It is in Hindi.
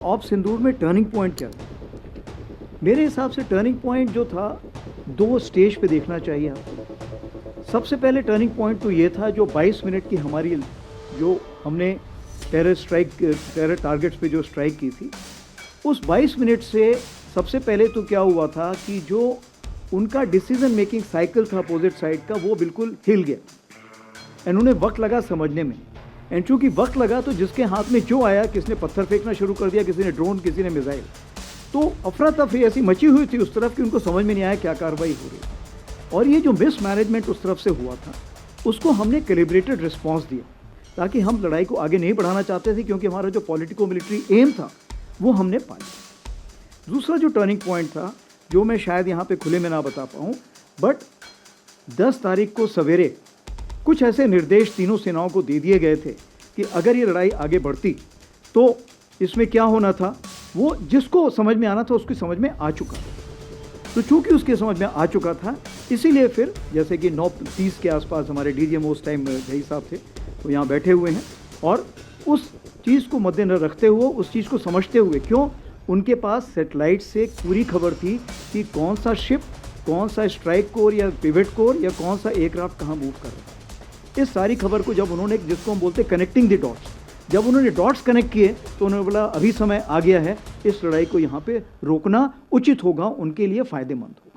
ऑफ सिंदूर में टर्निंग पॉइंट क्या था? मेरे हिसाब से टर्निंग पॉइंट जो था, 2 स्टेज पे देखना चाहिए आपको। सबसे पहले टर्निंग पॉइंट तो ये था जो 22 मिनट की हमारी जो हमने टेरर टारगेट्स पे जो स्ट्राइक की थी, उस 22 मिनट से सबसे पहले तो क्या हुआ था कि जो उनका डिसीजन मेकिंग साइकिल था अपोजिट साइड का, वो बिल्कुल हिल गया। एंड उन्हें वक्त लगा समझने में। एंड चूंकि वक्त लगा तो जिसके हाथ में जो आया, किसने पत्थर फेंकना शुरू कर दिया, किसी ने ड्रोन, किसी ने मिसाइल, तो अफरा तफरी ऐसी मची हुई थी उस तरफ कि उनको समझ में नहीं आया क्या कार्रवाई हो रही है। और ये जो मिस मैनेजमेंट उस तरफ से हुआ था, उसको हमने कैलिब्रेटेड रिस्पॉन्स दिया, ताकि हम लड़ाई को आगे नहीं बढ़ाना चाहते थे, क्योंकि हमारा जो पॉलिटिको मिलिट्री एम था वो हमने पाया। दूसरा जो टर्निंग पॉइंट था, जो मैं शायद यहाँ पे खुले में ना बता पाऊँ, बट 10 तारीख को सवेरे कुछ ऐसे निर्देश तीनों सेनाओं को दे दिए गए थे कि अगर ये लड़ाई आगे बढ़ती तो इसमें क्या होना था, वो जिसको समझ में आना था उसकी समझ में आ चुका था। तो चूंकि उसके समझ में आ चुका था, इसीलिए फिर जैसे कि 9:30 के आसपास हमारे डीजीएम उस टाइम जही साहब थे, तो यहाँ बैठे हुए हैं, और उस चीज़ को मद्देनजर रखते हुए, उस चीज़ को समझते हुए, क्यों उनके पास सेटेलाइट से पूरी खबर थी कि कौन सा शिप, कौन सा स्ट्राइक कोर या पिवेट कोर या कौन सा एयरक्राफ्ट कहाँ मूव कर रहा है। इस सारी खबर को जब उन्होंने, जिसको हम बोलते कनेक्टिंग द डॉट्स, जब उन्होंने डॉट्स कनेक्ट किए तो उन्होंने बोला अभी समय आ गया है, इस लड़ाई को यहाँ पे रोकना उचित होगा, उनके लिए फ़ायदेमंद होगा।